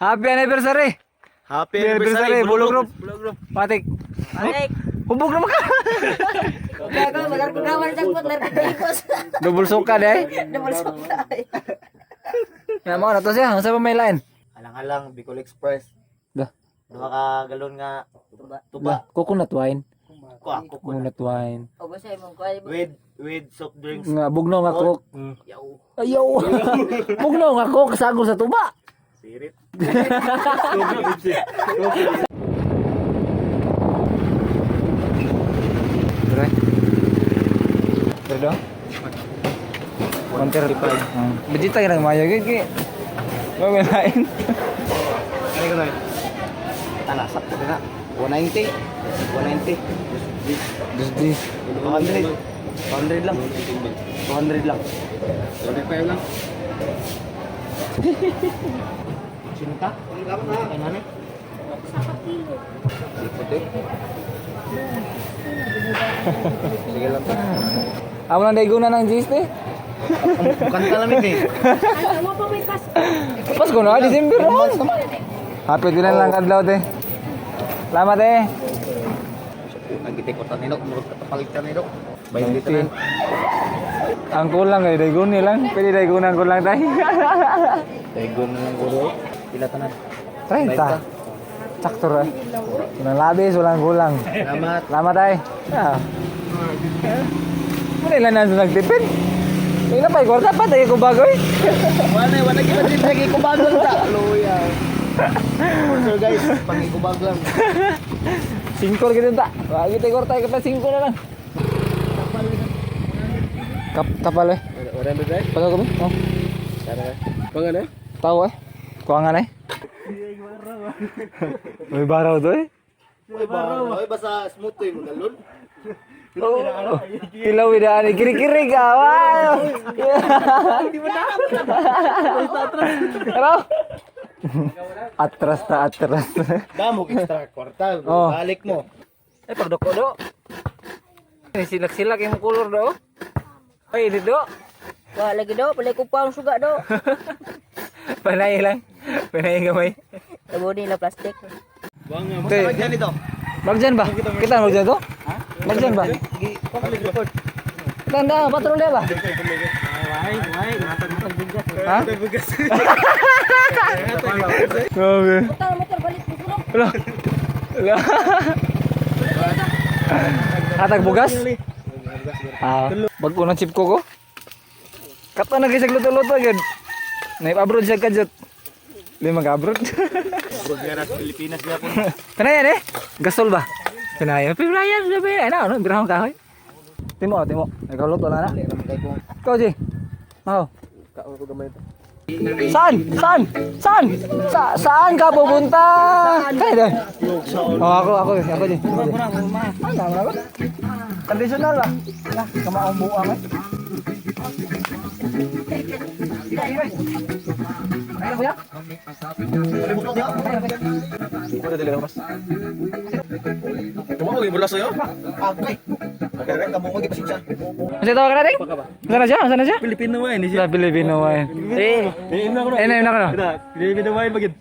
Happy anniversary. Happy anniversary, Bulu Group. Bulu Group. Matik. Matik. Hubog naman ka. Kaya ko magar-gawan sa put narkotipos. Double suka deh. Double suka. Ya mau na to siya, sa may lain. Alang-alang Bicol Express. Dah. Duha ka galon nga tuba. Coconut wine. Ako Coconut wine. O ba sa imong kuha? with soft drinks. Nga bugnaw nga coke. Yaw. Ayaw. Bugnaw nga coke sagol sa tuba. Sirit. Tara. Tara daw. Konter pa. Bejita ka nang mayo gigi. Bago lain. Ano ka na? Talasap ko na. 190. 190. Di. 200. 200 lang. 200 lang. 25 lang. Cinta? Kaya nani? Puti. Sige lang. Amo nang daiguna ng jeans eh. Kanta lamig eh. Pasko na December ron. Happy din lang kadlaw te. Salamat eh. Nagitikotan nilo, murag katapalitan nilo. Bayan dito na. Ang kulang eh, daiguni lang. Pwede daigunan ko lang tayo. Daigon na lang guro. Pila tanan? 30. Sakto rin. Walang labis, walang kulang. Salamat. Salamat ay. Ah. Muna ilan na nagtipid. Tingnan pa, ikwarta pa, tayo ko bagoy. Wala kita din lagi ko bago ta. Luya. So guys, pangi ko bago lang. 5 gitu tak. Wah, kita ikwarta kita 5 na lang. Kapal eh. Ora na guys. Pago kami? Oh. Tara. Pangan eh? Tahu eh. Kuangan eh. May baraw to eh. Oy, basa smooth to yung galon. Oh, ilaw widaan eh. Kiri-kiri ka. Wow. Di mo na. Hello? Atras ta, atras. Damo extra kwarta. Oh. Balik mo. Eh, pagdoko do. Silak-silak yung kulor do. Ay, ini do. Wah lagi do, palay ko pa ang suga do. Panay lang. Panay gamay. Tabo nila plastic. Bang, Te. mo dyan ito. Magjan ba? Kita magjan to? Magjan ba? Tanda, patrolya ba? Ha? Grabe. Motor balik ko kulo. Wala. Wala. Hatag bugas? Ah, bago ng chip ko ko. Kato na kisag luto-luto agad. Naip-abroad siya kajot. Di mag-abroad. Bro, nga sa Pilipinas niya po. Kanayan eh? Gasol ba? Kanayan. Pirayan, sabi. Ano, birahang kahoy. Timo. Ikaw luto na na. Ikaw, Ji. Mau. Saan ka pupunta? Kaya doon. Oh, ako Ji. Ano ba? Tradisional lah. Nah, kamaong buang eh. Ayo, ya. Udah dili mas. Kamu mau bola sayo? Okay. Okay, kamu mau pasensya. Masih tahu kan, Ding? Sana siya? Filipino wine Sa Pilipino wine. Ina ko. Filipino wine bagid.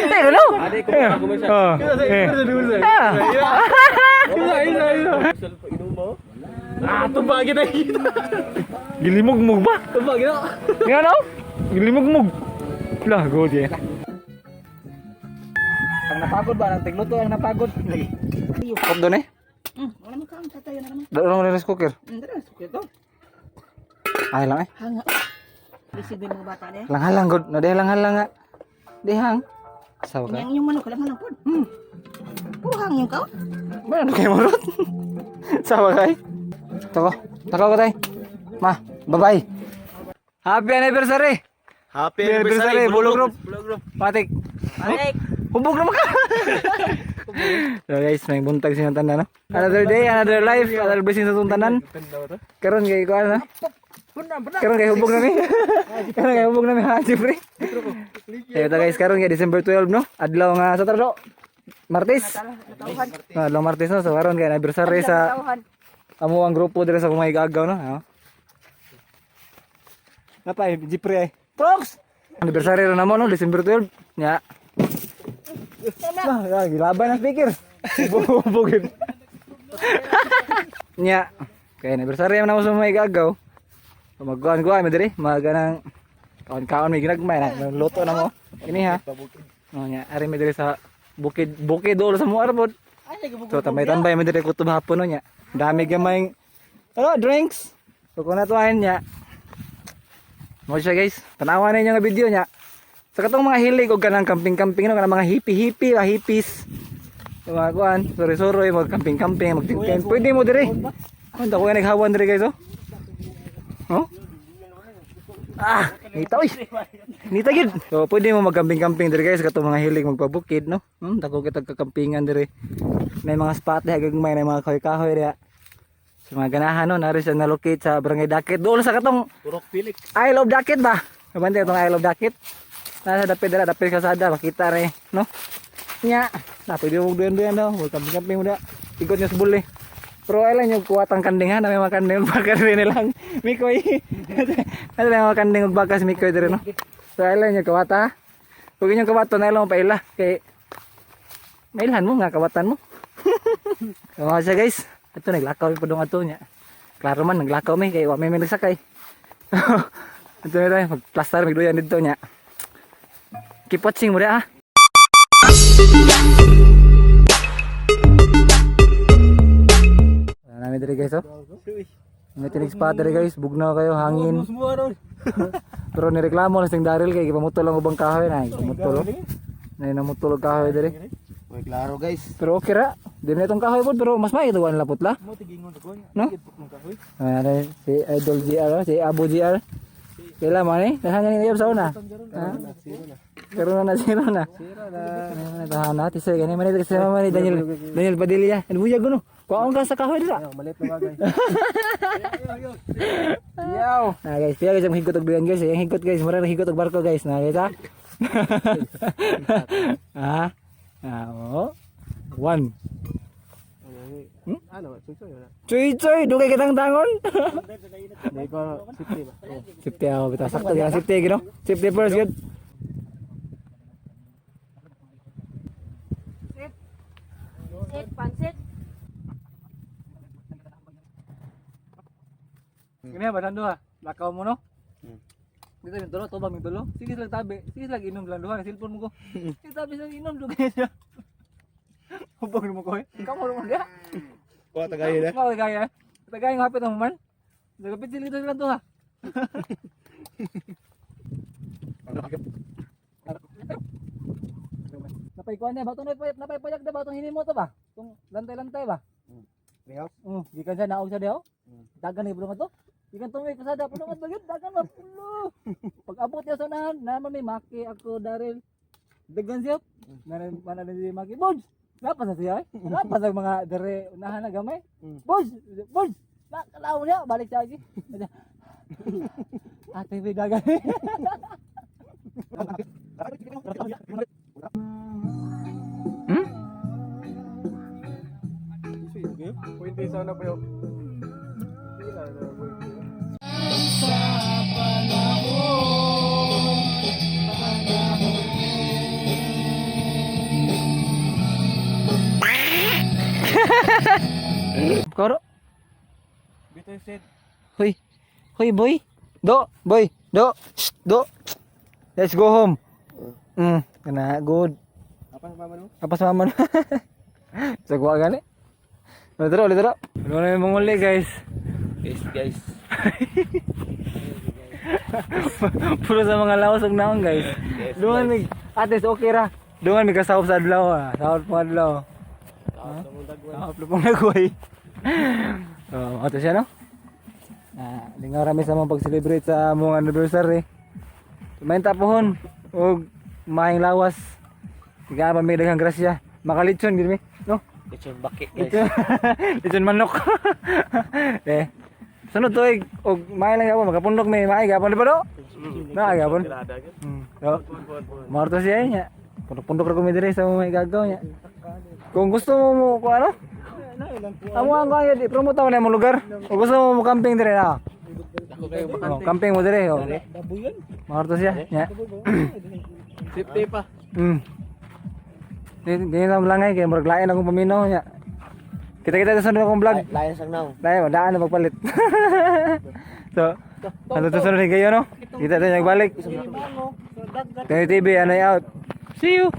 Eh, ano? Ade ko ako mo siya. Inom mo? Ah, tubagin na kita. Gilimog-mog ba? Tubagin na. Nga no? Gilimog-mog. Lah, go dia. Ang napagod ba? Ang tigluto ang napagod. Kop doon eh? Wala man kaon tatay na naman. Doon ang rice cooker. Dara suka to. Ay lang eh. Hanga. Resibe mga bata niya. Lang-halang god. Lang-halang nga. Dihang. Sawa ka? Yang manok lang lang pod. Puro hang yung kaon. Ba ano kayo marot? Sawa ka eh? Tako ko tayo. Ma, bye-bye. Happy anniversary! Happy Anniversary, Bulu Group. Matik. Matik. Hubog naman ka. So guys, may buntag siya tanda no. Another day, another life, another blessing sa tuntanan. Karon kay ko ano? Karon kay hubog nami. Karon kay hubog nami ha, siyempre. Ayo ta guys, karon kay December 12 no. Adlaw nga sa tardo. Martes. Adlaw Martes no. So karon kay anniversary sa amo ang grupo dire sa kumay gagaw no. Napay, Jipre. Prox! Anniversary rin naman no, December 12. Nya. Gilaban ang speaker. Bubugin. Nya. Kaya anniversary naman ako sa mga igagaw. Magkuhan ko ay madiri, maganang kaon-kaon may ginagmay na luto na mo. Ini ha. Oh nya, ari madiri sa bukid dolo sa mo arbod. So tambay-tambay madiri kutob hapon no nya. Dami gamay drinks. So kung natuahin nya. Mo siya guys, tanawan ninyo nga video nya. Sa katong mga hilig og kanang camping-camping no, kanang mga hippie-hippie, hippies. Yung mga kuan, suri-suri, mag camping-camping, mag-tent. Pwede mo diri. Ano ko naghawan diri guys oh. Oh? Nita oy. Nita gid. So pwede mo mag-camping-camping diri guys katong mga hilig magpabukid no. Dako kita kakampingan diri. May mga spot diha gagmay na mga kahoy-kahoy diha. Sa mga ganahan no, nari siya na-locate sa Barangay Dakit. Doon sa katong Turok Pilik. I Love Dakit ba? Kabante itong I Love Dakit. Nasa dapit kasada, makita rin, no? Nya, pwede mo duyan-duyan daw, camping-camping mo da. Ikot nyo sa buli. Pero ay lang yung kuwatang kanding ha, na may mga kanding magbakas rin nilang Mikoy. Ano lang mga kanding magbakas Mikoy din, no? So ay lang yung kuwata ha. Huwag yung kuwato na ilang paila. Kaya, mailhan mo nga kawatan mo. So mga siya guys, ito naglakaw yung padong ato niya. Klaro man, naglakaw may, kaya may nagsakay. Ito na tayo, mag-plaster, magduyan dito niya. Keep watching mo rin ha. Namin diri guys oh. May tinig spot diri guys, bugnaw kayo hangin. Pero nireklamo lang sing Daryl kay gipamutol ang ubang kahoy na, gipamutol. Nay namutol og kahoy diri. Oy klaro guys. Pero okay ra. Dili na itong kahoy pod pero mas may tuwan lapot la. Mo tigingon ko. No? Si Idol GR, si Abu GR. Kailan man eh, nahangan ni sa una. Karon na zero na. Tahan natin sa ganyan man kasi man Daniel Padilla. Ano buya guno? Kuaon ka sa kahoy dira. Malit na bagay. Yaw. Nah guys, piya guys ang higot og duyan guys. Ang higot guys, mura na higot og barko guys. Na guys ha. Ah. Oh. One. Ano, susoy na. Cuy, dugay kitang tangon. Dai ko safety ba. Safety ako bitaw sakto gyud safety gino. Safety first good. Pansit, pansit. Gini ba dando ha? Lakaw mo no? Dito yung tulo, tubang yung tulo. Sige lang tabi. Sige lang inom lang duha, cellphone mo ko. Sige tabi sa inom dugay siya. Hubog mo ko eh. Kamu mo dia. Kuha tagay na. Kuha tagay. Tagay ng hapit ang man. Nagapit sila dito lang to ha. Napay kuan na ba to napay payag na ba tong hinimo to ba? Tung lantay-lantay ba? Ringaw. Gikan sa naog sa diho. Dagan ni bulungan to. Gikan to may kasada bulungan ba gyud dagan ba pulo. Pag abot niya sa unahan, naman may maki ako Daryl. Dagan siya. Mana si Maki Bods. Napa sa siya? Napa sa mga dere unahan na gamay? Bods, Bods. Nakalaw niya balik siya lagi. Ate may dagan. Pwede sana pa yun. Karo. Bitter said. Hoy. Hoy boy. Boy. Shh, do. Let's go home. Kana good. Apa sa mama mo? Apa sa mama? Sa kuha gani. Ulit tara. Ano na yung manguli guys. Guys. Puro sa mga lawas og naon guys. Dungan mig ates okay ra. Dungan mig kasawop sa adlaw ha. Sawop mo adlaw. Sawop mo nagway. Oh, ato siya no. Lingaw rami sa mga pag-celebrate sa among anniversary. Main tapohon og maing lawas. Tiga pa may daghang grasya. Makalitson gid mi, no? Lechon baki guys. Lechon manok. Sunod to og maay lang ako magapundok may maay gapon di ba do? Na gapon. So, marto siya nya. Pundok ra ko mi dire sa mga gagaw nya. Kung gusto mo ko ano? Amo ang kaya di promote mo na imong lugar. Kung gusto mo camping dire na. Ako kayo Oh, camping mo dire. Oh. Dabo yun. Makarto siya. Ya. Safety pa. Di na lang kay murag lain akong paminaw nya. Kita-kita sa sunod akong vlog. Layan sang now. Dahil daan na pagpalit. So, ano to sunod kayo no? Kita tayo nagbalik. Kaya TV, ano out. See you.